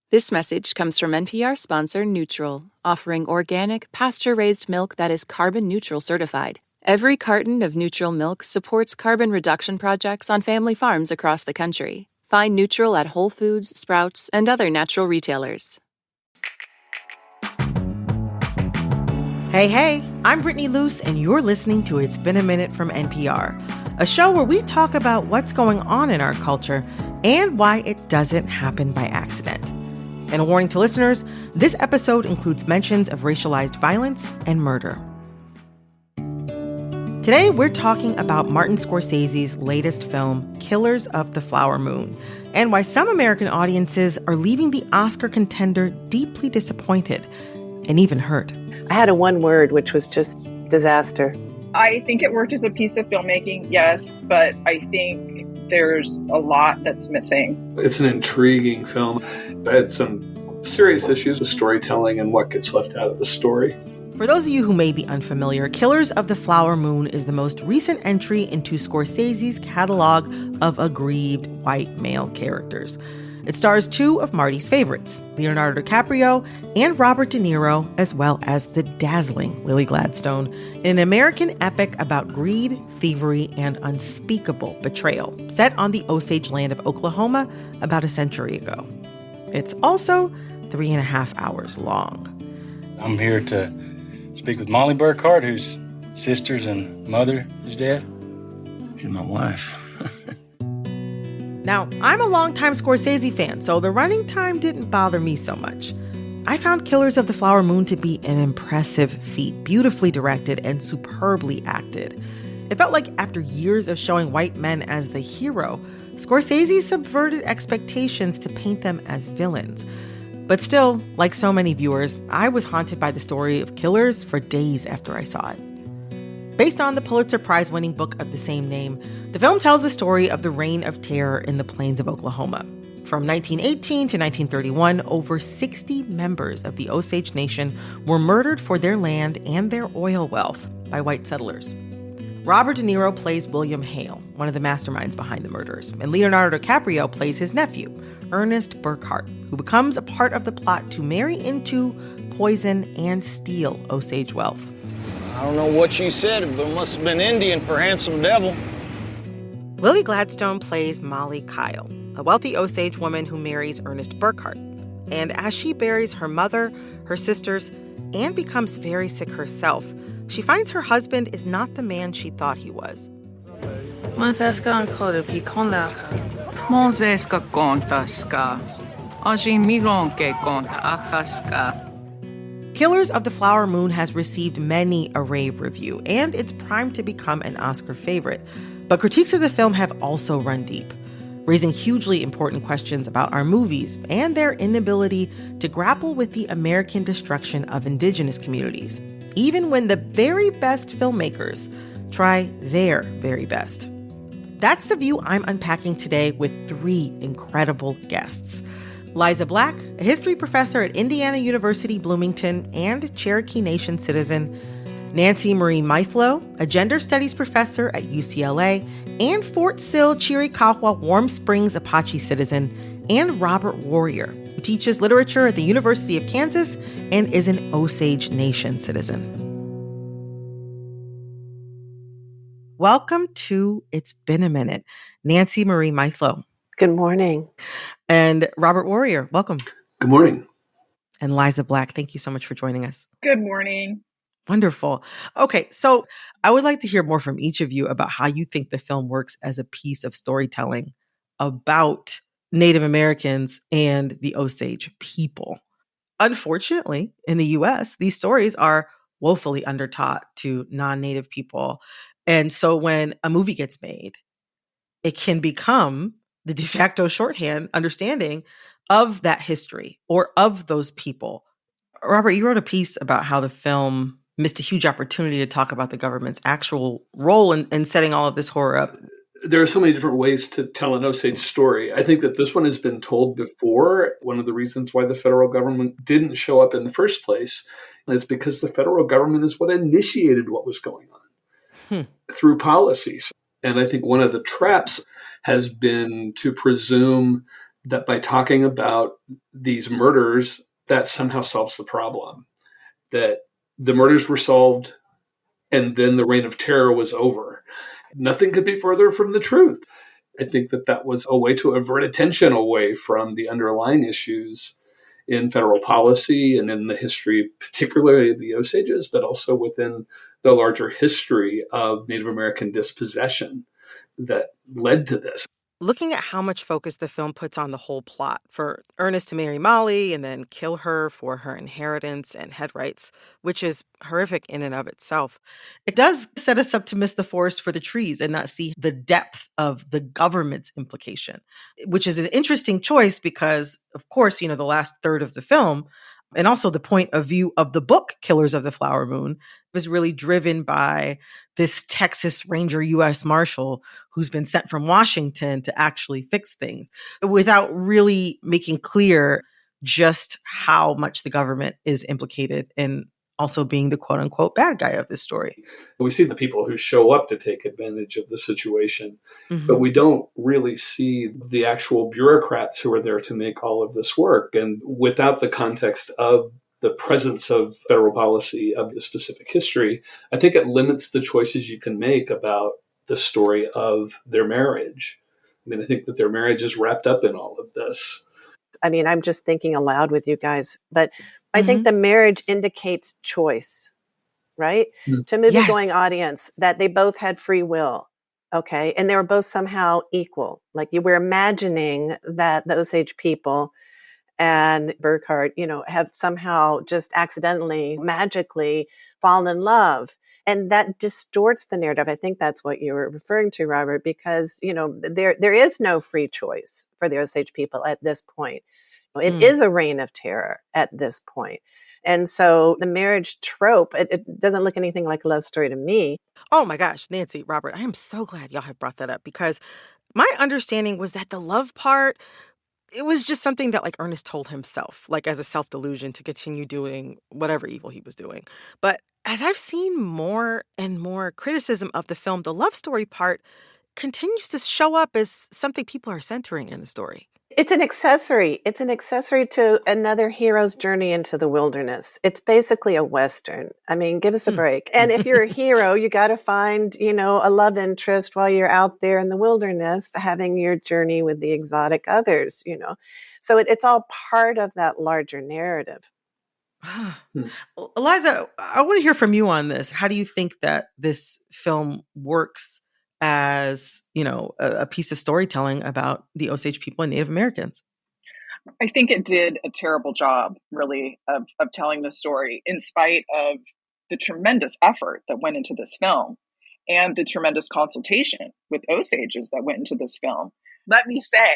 This message comes from NPR sponsor Neutral, offering organic, pasture-raised milk that is carbon neutral certified. Every carton of Neutral milk supports carbon reduction projects on family farms across the country. Find Neutral at Whole Foods, Sprouts, and other natural retailers. Hey, I'm Brittany Luse, and you're listening to It's Been a Minute from NPR, a show where we talk about what's going on in our culture and why it doesn't happen by accident. And a warning to listeners, this episode includes mentions of racialized violence and murder. Today, we're talking about Martin Scorsese's latest film, Killers of the Flower Moon, and why some American audiences are leaving the Oscar contender deeply disappointed and even hurt. I had a one word, which was just disaster. I think it worked as a piece of filmmaking, yes, but I think there's a lot that's missing. It's an intriguing film. It had some serious issues with storytelling and what gets left out of the story. For those of you who may be unfamiliar, Killers of the Flower Moon is the most recent entry into Scorsese's catalog of aggrieved white male characters. It stars two of Marty's favorites, Leonardo DiCaprio and Robert De Niro, as well as the dazzling Lily Gladstone, in an American epic about greed, thievery, and unspeakable betrayal, set on the Osage land of Oklahoma about a century ago. It's also 3.5 hours long. I'm here to speak with Molly Burkhart, whose sisters and mother is dead. She's my wife. Now, I'm a longtime Scorsese fan, so the running time didn't bother me so much. I found Killers of the Flower Moon to be an impressive feat, beautifully directed and superbly acted. It felt like after years of showing white men as the hero, Scorsese subverted expectations to paint them as villains. But still, like so many viewers, I was haunted by the story of Killers for days after I saw it. Based on the Pulitzer Prize-winning book of the same name, the film tells the story of the reign of terror in the plains of Oklahoma. From 1918 to 1931, over 60 members of the Osage Nation were murdered for their land and their oil wealth by white settlers. Robert De Niro plays William Hale, one of the masterminds behind the murders, and Leonardo DiCaprio plays his nephew, Ernest Burkhart, who becomes a part of the plot to marry into, poison, and steal Osage wealth. I don't know what you said, but it must have been Indian for handsome devil. Lily Gladstone plays Molly Kyle, a wealthy Osage woman who marries Ernest Burkhart. And as she buries her mother, her sisters, and becomes very sick herself, she finds her husband is not the man she thought he was. Killers of the Flower Moon has received many a rave review, and it's primed to become an Oscar favorite. But critiques of the film have also run deep, raising hugely important questions about our movies and their inability to grapple with the American destruction of Indigenous communities, even when the very best filmmakers try their very best. That's the view I'm unpacking today with three incredible guests. Liza Black, a history professor at Indiana University Bloomington and Cherokee Nation citizen, Nancy Marie Mithlo, a gender studies professor at UCLA and Fort Sill, Chiricahua, Warm Springs Apache citizen, and Robert Warrior, who teaches literature at the University of Kansas and is an Osage Nation citizen. Welcome to It's Been a Minute, Nancy Marie Mithlo. Good morning. And Robert Warrior, welcome. Good morning. And Liza Black, thank you so much for joining us. Good morning. Wonderful. Okay, so I would like to hear more from each of you about how you think the film works as a piece of storytelling about Native Americans and the Osage people. Unfortunately, in the U.S., these stories are woefully undertaught to non-Native people. And so when a movie gets made, it can become the de facto shorthand understanding of that history or of those people. Robert, you wrote a piece about how the film missed a huge opportunity to talk about the government's actual role in setting all of this horror up. There are so many different ways to tell an Osage story. I think that this one has been told before. One of the reasons why the federal government didn't show up in the first place is because the federal government is what initiated what was going on through policies. And I think one of the traps has been to presume that by talking about these murders, that somehow solves the problem. That the murders were solved and then the reign of terror was over. Nothing could be further from the truth. I think that that was a way to avert attention away from the underlying issues in federal policy and in the history, particularly of the Osages, but also within the larger history of Native American dispossession that led to this. Looking at how much focus the film puts on the whole plot for Ernest to marry Molly and then kill her for her inheritance and head rights, which is horrific in and of itself, it does set us up to miss the forest for the trees and not see the depth of the government's implication, which is an interesting choice because, of course, the last third of the film and also the point of view of the book Killers of the Flower Moon was really driven by this Texas Ranger U.S. Marshal who's been sent from Washington to actually fix things without really making clear just how much the government is implicated in also being the quote unquote bad guy of this story. We see the people who show up to take advantage of the situation, but we don't really see the actual bureaucrats who are there to make all of this work. And without the context of the presence of federal policy of the specific history, I think it limits the choices you can make about the story of their marriage. I mean, I think that their marriage is wrapped up in all of this. I mean, I'm just thinking aloud with you guys, but I think the marriage indicates choice, right? To movie-going audience, that they both had free will, okay? And they were both somehow equal. Like you were imagining that the Osage people and Burkhart, have somehow just accidentally, magically fallen in love. And that distorts the narrative. I think that's what you were referring to, Robert, because, there is no free choice for the Osage people at this point. It is a reign of terror at this point. And so the marriage trope, it doesn't look anything like a love story to me. Oh my gosh, Nancy, Robert, I am so glad y'all have brought that up because my understanding was that the love part, it was just something that Ernest told himself, as a self-delusion to continue doing whatever evil he was doing. But as I've seen more and more criticism of the film, the love story part continues to show up as something people are centering in the story. It's an accessory. It's an accessory to another hero's journey into the wilderness. It's basically a Western. I mean, give us a break. And if you're a hero, you got to find, a love interest while you're out there in the wilderness, having your journey with the exotic others, So it's all part of that larger narrative. Liza, I want to hear from you on this. How do you think that this film works as, a piece of storytelling about the Osage people and Native Americans? I think it did a terrible job, really, of telling the story, in spite of the tremendous effort that went into this film and the tremendous consultation with Osages that went into this film. Let me say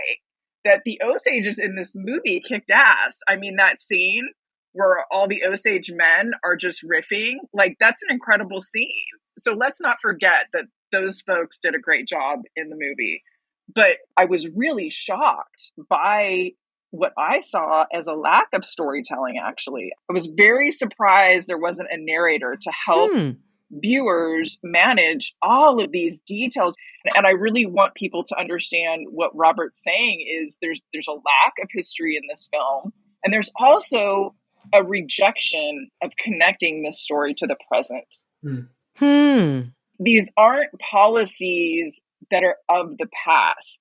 that the Osages in this movie kicked ass. I mean, that scene where all the Osage men are just riffing, that's an incredible scene. So let's not forget that those folks did a great job in the movie. But I was really shocked by what I saw as a lack of storytelling, actually. I was very surprised there wasn't a narrator to help viewers manage all of these details. And I really want people to understand what Robert's saying is there's a lack of history in this film. And there's also a rejection of connecting this story to the present. These aren't policies that are of the past.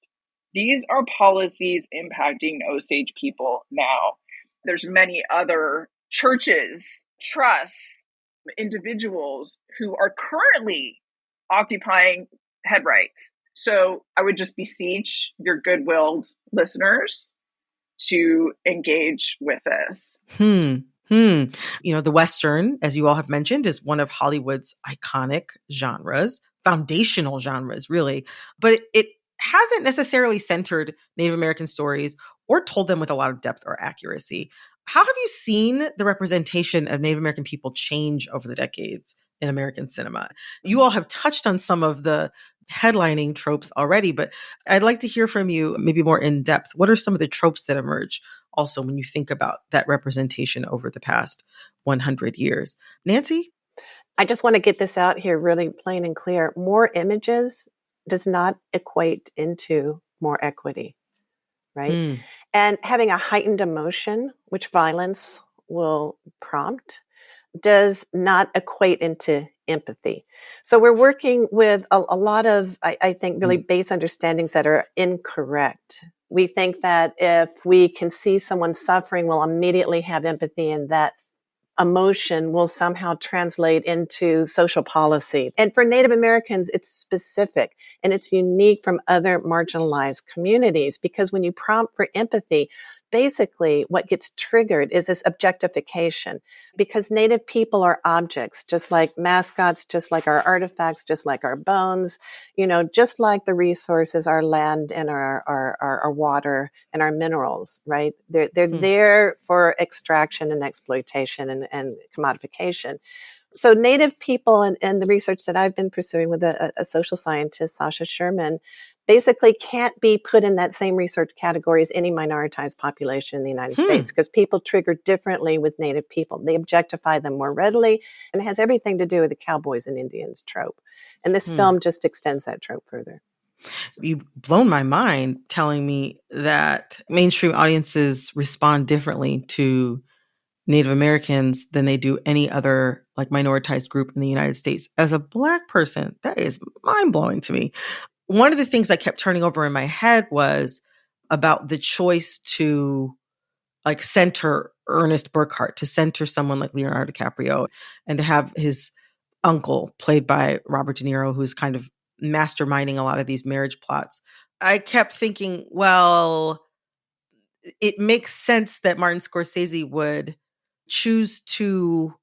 These are policies impacting Osage people now. There's many other churches, trusts, individuals who are currently occupying head rights. So I would just beseech your good-willed listeners to engage with this. The Western, as you all have mentioned, is one of Hollywood's iconic genres, foundational genres, really. But it hasn't necessarily centered Native American stories or told them with a lot of depth or accuracy. How have you seen the representation of Native American people change over the decades in American cinema? You all have touched on some of the headlining tropes already, but I'd like to hear from you maybe more in depth. What are some of the tropes that emerge also when you think about that representation over the past 100 years? Nancy? I just want to get this out here really plain and clear. More images does not equate into more equity. right? And having a heightened emotion, which violence will prompt, does not equate into empathy. So we're working with a lot of, I think, really base understandings that are incorrect. We think that if we can see someone suffering, we'll immediately have empathy, and that emotion will somehow translate into social policy. And for Native Americans, it's specific and it's unique from other marginalized communities, because when you prompt for empathy, basically what gets triggered is this objectification, because Native people are objects, just like mascots, just like our artifacts, just like our bones, just like the resources, our land and our water and our minerals, right? They're there for extraction and exploitation and commodification. So Native people and the research that I've been pursuing with a social scientist, Sasha Sherman, basically can't be put in that same research category as any minoritized population in the United States, because people trigger differently with Native people. They objectify them more readily, and it has everything to do with the cowboys and Indians trope. And this film just extends that trope further. You've blown my mind telling me that mainstream audiences respond differently to Native Americans than they do any other minoritized group in the United States. As a Black person, that is mind-blowing to me. One of the things I kept turning over in my head was about the choice to center Ernest Burkhart, to center someone like Leonardo DiCaprio, and to have his uncle played by Robert De Niro, who's kind of masterminding a lot of these marriage plots. I kept thinking, well, it makes sense that Martin Scorsese would choose to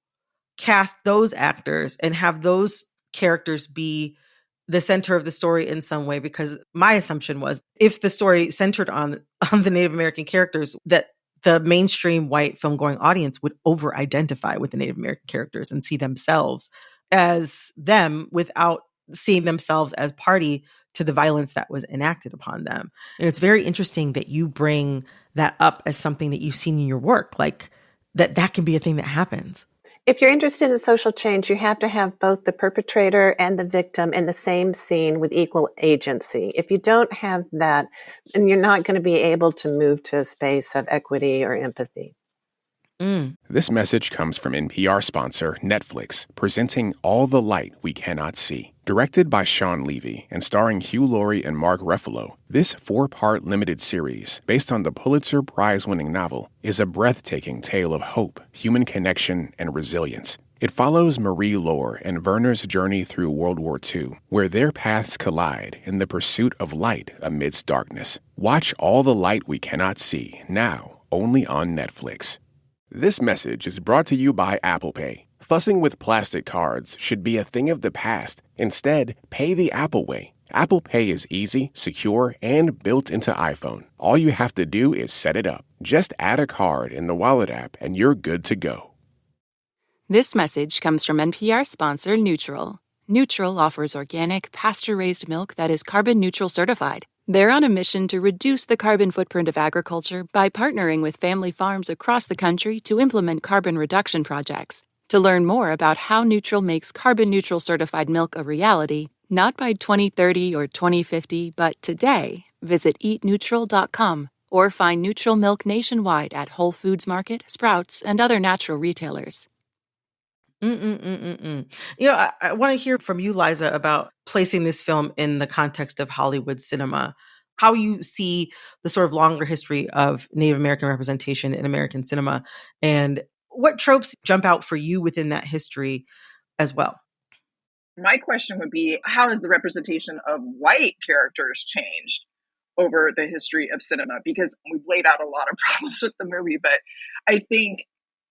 cast those actors and have those characters be the center of the story in some way, because my assumption was if the story centered on the Native American characters, that the mainstream white film-going audience would over-identify with the Native American characters and see themselves as them without seeing themselves as party to the violence that was enacted upon them. And it's very interesting that you bring that up as something that you've seen in your work, like that can be a thing that happens. If you're interested in social change, you have to have both the perpetrator and the victim in the same scene with equal agency. If you don't have that, then you're not going to be able to move to a space of equity or empathy. This message comes from NPR sponsor Netflix, presenting All the Light We Cannot See. Directed by Sean Levy and starring Hugh Laurie and Mark Ruffalo, this 4-part limited series, based on the Pulitzer Prize-winning novel, is a breathtaking tale of hope, human connection, and resilience. It follows Marie Lohr and Werner's journey through World War II, where their paths collide in the pursuit of light amidst darkness. Watch All the Light We Cannot See, now only on Netflix. This message is brought to you by Apple Pay. Fussing with plastic cards should be a thing of the past. Instead, pay the Apple way. Apple Pay is easy, secure, and built into iPhone. All you have to do is set it up. Just add a card in the Wallet app and you're good to go. This message comes from NPR sponsor Neutral. Neutral offers organic, pasture-raised milk that is carbon neutral certified. They're on a mission to reduce the carbon footprint of agriculture by partnering with family farms across the country to implement carbon reduction projects. To learn more about how Neutral makes carbon neutral certified milk a reality, not by 2030 or 2050, but today, visit eatneutral.com or find Neutral milk nationwide at Whole Foods Market, Sprouts, and other natural retailers. I want to hear from you, Liza, about placing this film in the context of Hollywood cinema, how you see the sort of longer history of Native American representation in American cinema, and what tropes jump out for you within that history as well. My question would be, how has the representation of white characters changed over the history of cinema? Because we've laid out a lot of problems with the movie, but I think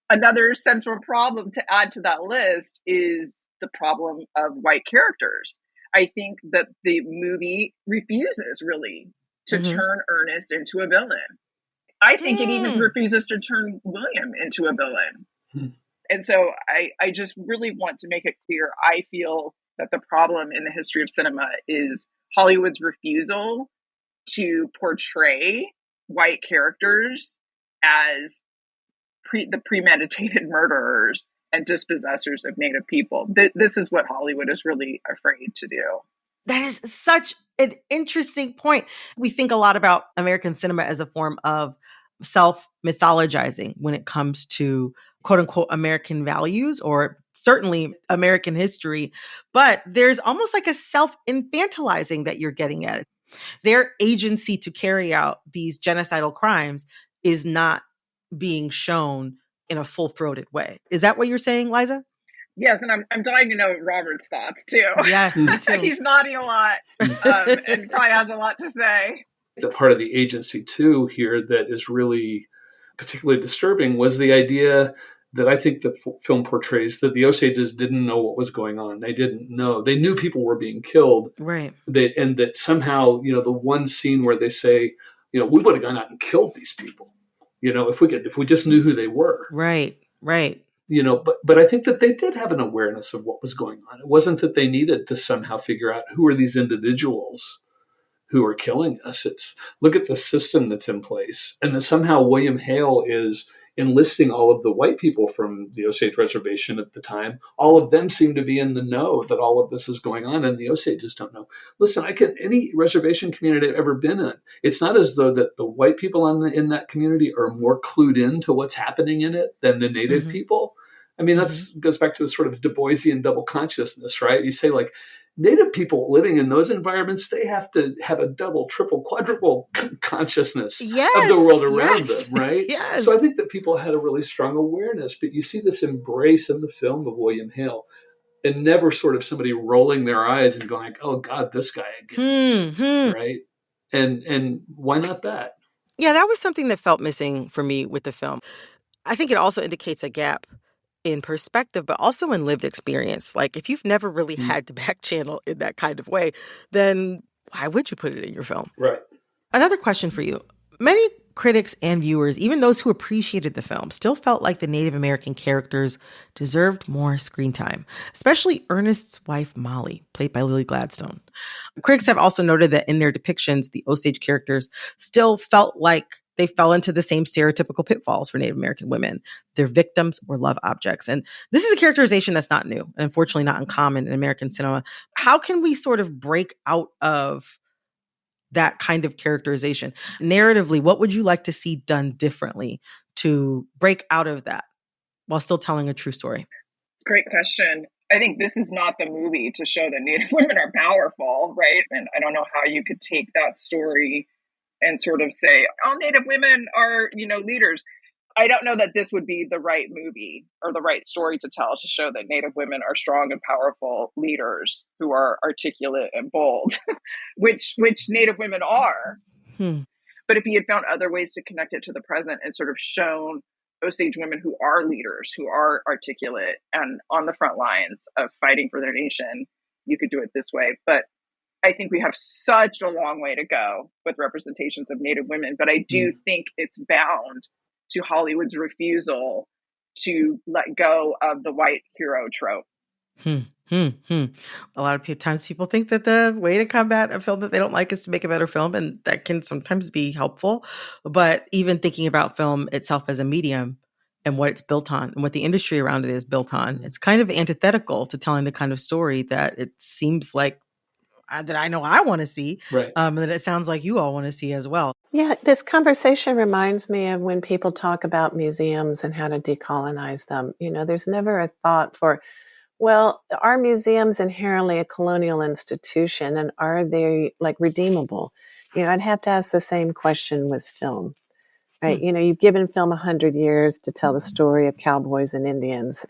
another central problem to add to that list is the problem of white characters. I think that the movie refuses really to turn Ernest into a villain. I think it even refuses to turn William into a villain. And so I just really want to make it clear, I feel that the problem in the history of cinema is Hollywood's refusal to portray white characters as the premeditated murderers and dispossessors of Native people. This is what Hollywood is really afraid to do. That is such an interesting point. We think a lot about American cinema as a form of self-mythologizing when it comes to quote unquote American values or certainly American history. But there's almost like a self-infantilizing that you're getting at. Their agency to carry out these genocidal crimes is not being shown in a full-throated way. Is that what you're saying, Liza? Yes, and I'm dying to know Robert's thoughts too. Yes, me too. He's nodding a lot and probably has a lot to say. The part of the agency too here that is really particularly disturbing was the idea that I think the film portrays that the Osages didn't know what was going on. They didn't know. They knew people were being killed. Right. And that somehow, the one scene where they say, we would have gone out and killed these people, if we just knew who they were. Right. Right. But I think that they did have an awareness of what was going on. It wasn't that they needed to somehow figure out who are these individuals who are killing us. It's look at the system that's in place. And that somehow William Hale is enlisting all of the white people from the Osage Reservation at the time. All of them seem to be in the know that all of this is going on, and the Osages don't know. Listen, any reservation community I've ever been in, it's not as though that the white people in that community are more clued in to what's happening in it than the Native people. I mean, that goes back to a sort of Du Boisian double consciousness, right? You say like, Native people living in those environments, they have to have a double, triple, quadruple consciousness of the world around them, right? Yes. So I think that people had a really strong awareness, but you see this embrace in the film of William Hale and never sort of somebody rolling their eyes and going, oh God, this guy again, right? And why not that? Yeah, that was something that felt missing for me with the film. I think it also indicates a gap in perspective, but also in lived experience. Like if you've never really had to back channel in that kind of way, then why would you put it in your film? Right. Another question for you. Many critics and viewers, even those who appreciated the film, still felt like the Native American characters deserved more screen time, especially Ernest's wife, Molly, played by Lily Gladstone. Critics have also noted that in their depictions, the Osage characters still felt like they fell into the same stereotypical pitfalls for Native American women. They're victims or love objects. And this is a characterization that's not new, and unfortunately not uncommon in American cinema. How can we sort of break out of that kind of characterization? Narratively, what would you like to see done differently to break out of that while still telling a true story? Great question. I think this is not the movie to show that Native women are powerful, right? And I don't know how you could take that story and sort of say, all Native women are, leaders. I don't know that this would be the right movie or the right story to tell to show that Native women are strong and powerful leaders who are articulate and bold, which Native women are. But if he had found other ways to connect it to the present and sort of shown Osage women who are leaders, who are articulate and on the front lines of fighting for their nation, you could do it this way. But I think we have such a long way to go with representations of Native women, but I do think it's bound to Hollywood's refusal to let go of the white hero trope. A lot of times people think that the way to combat a film that they don't like is to make a better film, and that can sometimes be helpful. But even thinking about film itself as a medium and what it's built on and what the industry around it is built on, it's kind of antithetical to telling the kind of story that it seems like that I know I want to see, right? And that it sounds like you all want to see as well. Yeah, this conversation reminds me of when people talk about museums and how to decolonize them. There's never a thought for, well, are museums inherently a colonial institution, and are they like redeemable? I'd have to ask the same question with film, right? You've given film 100 years to tell the story of cowboys and Indians.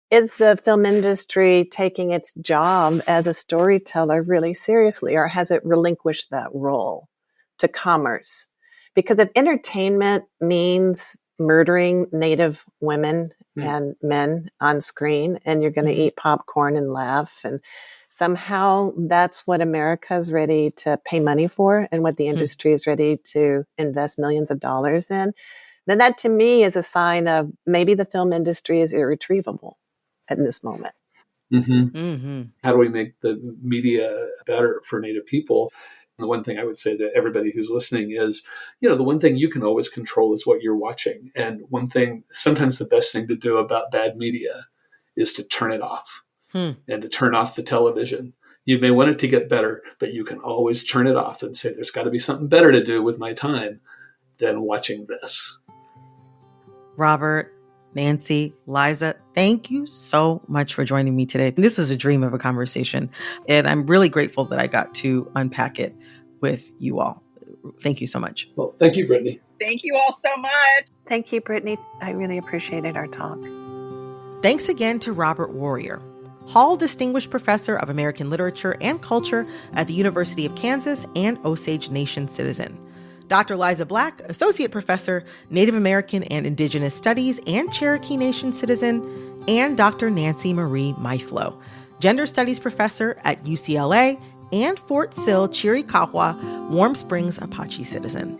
Is the film industry taking its job as a storyteller really seriously, or has it relinquished that role to commerce? Because if entertainment means murdering Native women and men on screen, and you're going to eat popcorn and laugh, and somehow that's what America's ready to pay money for and what the industry is ready to invest millions of dollars in, then that to me is a sign of maybe the film industry is irretrievable at this moment. How do we make the media better for Native people? And the one thing I would say to everybody who's listening is, the one thing you can always control is what you're watching. And one thing, sometimes the best thing to do about bad media is to turn it off and to turn off the television You may want it to get better, but you can always turn it off and say, there's got to be something better to do with my time than watching this. Robert, Nancy, Liza, thank you so much for joining me today. This was a dream of a conversation, and I'm really grateful that I got to unpack it with you all. Thank you so much. Well, thank you, Brittany. Thank you all so much. Thank you, Brittany. I really appreciated our talk. Thanks again to Robert Warrior, Hall Distinguished Professor of American Literature and Culture at the University of Kansas and Osage Nation citizen. Dr. Liza Black, Associate Professor, Native American and Indigenous Studies and Cherokee Nation citizen, and Dr. Nancy Marie Mithlo, Gender Studies Professor at UCLA and Fort Sill, Chiricahua, Warm Springs Apache citizen.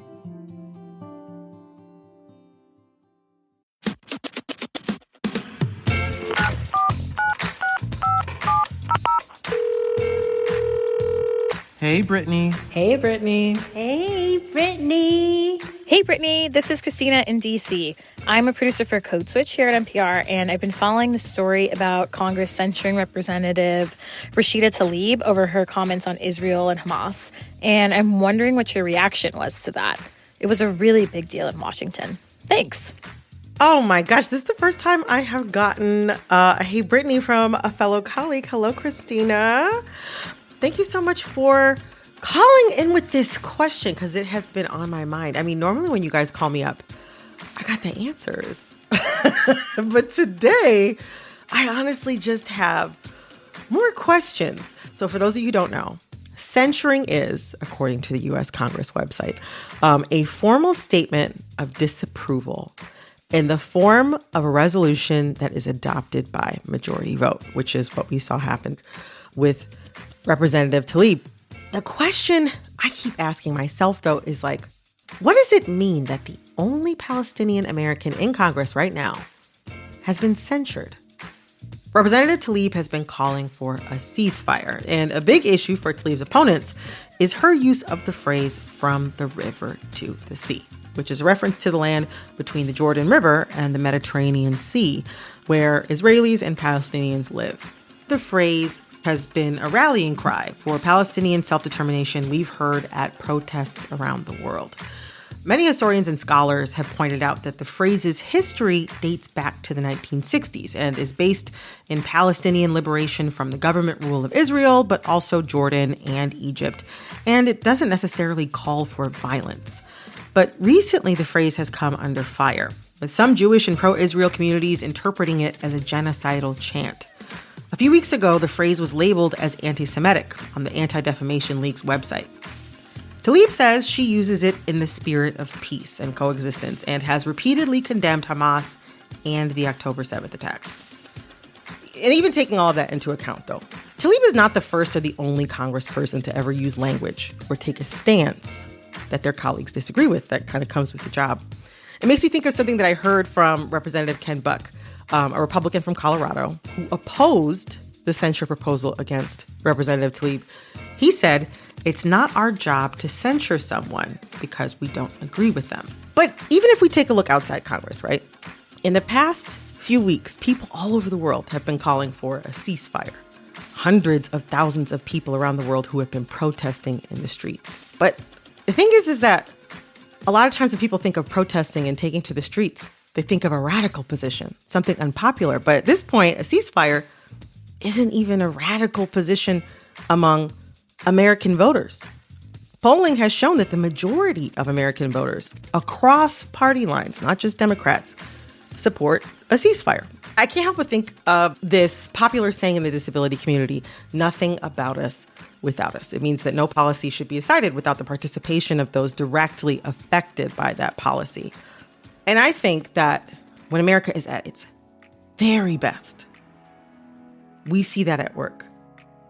Hey, Brittany. Hey, Brittany. Hey, Brittany. Hey, Brittany. This is Christina in D.C. I'm a producer for Code Switch here at NPR, and I've been following the story about Congress censuring Representative Rashida Tlaib over her comments on Israel and Hamas. And I'm wondering what your reaction was to that. It was a really big deal in Washington. Thanks. Oh my gosh, this is the first time I have gotten a Hey Brittany from a fellow colleague. Hello, Christina. Thank you so much for calling in with this question, because it has been on my mind. I mean, normally when you guys call me up, I got the answers. But today, I honestly just have more questions. So for those of you who don't know, censuring is, according to the U.S. Congress website, a formal statement of disapproval in the form of a resolution that is adopted by majority vote, which is what we saw happen with Representative Tlaib. The question I keep asking myself, though, is like, what does it mean that the only Palestinian American in Congress right now has been censured? Representative Tlaib has been calling for a ceasefire, and a big issue for Tlaib's opponents is her use of the phrase "from the river to the sea," which is a reference to the land between the Jordan River and the Mediterranean Sea, where Israelis and Palestinians live. The phrase has been a rallying cry for Palestinian self-determination we've heard at protests around the world. Many historians and scholars have pointed out that the phrase's history dates back to the 1960s and is based in Palestinian liberation from the government rule of Israel, but also Jordan and Egypt. And it doesn't necessarily call for violence. But recently, the phrase has come under fire, with some Jewish and pro-Israel communities interpreting it as a genocidal chant. A few weeks ago, the phrase was labeled as anti-Semitic on the Anti-Defamation League's website. Tlaib says she uses it in the spirit of peace and coexistence and has repeatedly condemned Hamas and the October 7th attacks. And even taking all of that into account, though, Tlaib is not the first or the only congressperson to ever use language or take a stance that their colleagues disagree with. That kind of comes with the job. It makes me think of something that I heard from Representative Ken Buck, a Republican from Colorado, who opposed the censure proposal against Representative Tlaib. He said, "It's not our job to censure someone because we don't agree with them." But even if we take a look outside Congress, right? In the past few weeks, people all over the world have been calling for a ceasefire. Hundreds of thousands of people around the world who have been protesting in the streets. But the thing is that a lot of times when people think of protesting and taking to the streets, they think of a radical position, something unpopular. But at this point, a ceasefire isn't even a radical position among American voters. Polling has shown that the majority of American voters across party lines, not just Democrats, support a ceasefire. I can't help but think of this popular saying in the disability community, "Nothing about us without us." It means that no policy should be decided without the participation of those directly affected by that policy. And I think that when America is at its very best, we see that at work.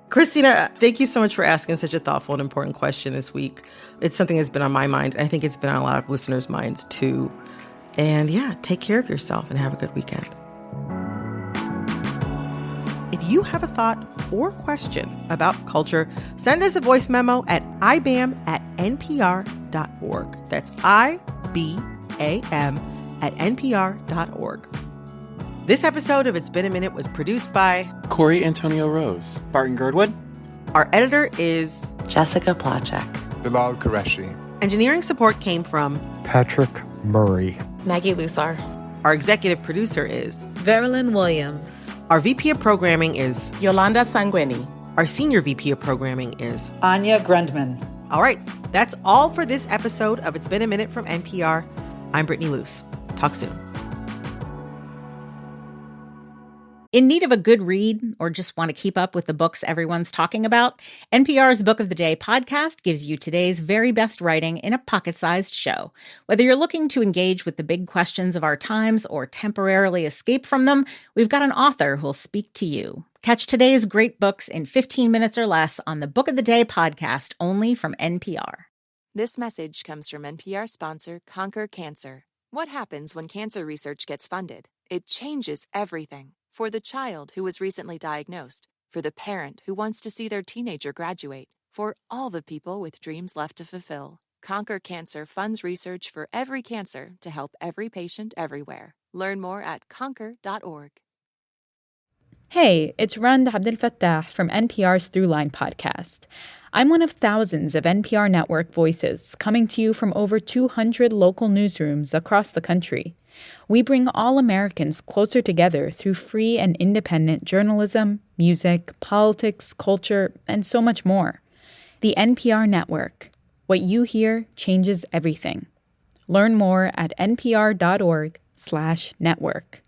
Christina, thank you so much for asking such a thoughtful and important question this week. It's something that's been on my mind, and I think it's been on a lot of listeners' minds too. And yeah, take care of yourself and have a good weekend. If you have a thought or question about culture, send us a voice memo at ibam@npr.org. That's IBAM@npr.org. This episode of It's Been a Minute was produced by Corey Antonio Rose, Barton Girdwood, Our editor is Jessica Plachek. Bilal Qureshi. Engineering support came from Patrick Murray. Maggie Luthar. Our executive producer is Verilyn Williams. Our VP of programming is Yolanda Sanguini. Our senior VP of programming is Anya Grundman. All right, that's all for this episode of It's Been a Minute from NPR. I'm Brittany Luse. Talk soon. In need of a good read or just want to keep up with the books everyone's talking about? NPR's Book of the Day podcast gives you today's very best writing in a pocket-sized show. Whether you're looking to engage with the big questions of our times or temporarily escape from them, we've got an author who'll speak to you. Catch today's great books in 15 minutes or less on the Book of the Day podcast, only from NPR. This message comes from NPR sponsor Conquer Cancer. What happens when cancer research gets funded? It changes everything. For the child who was recently diagnosed, for the parent who wants to see their teenager graduate, for all the people with dreams left to fulfill. Conquer Cancer funds research for every cancer to help every patient everywhere. Learn more at conquer.org. Hey, it's Rand Abdel Fattah from NPR's Throughline podcast. I'm one of thousands of NPR network voices coming to you from over 200 local newsrooms across the country. We bring all Americans closer together through free and independent journalism, music, politics, culture, and so much more. The NPR Network. What you hear changes everything. Learn more at npr.org/network.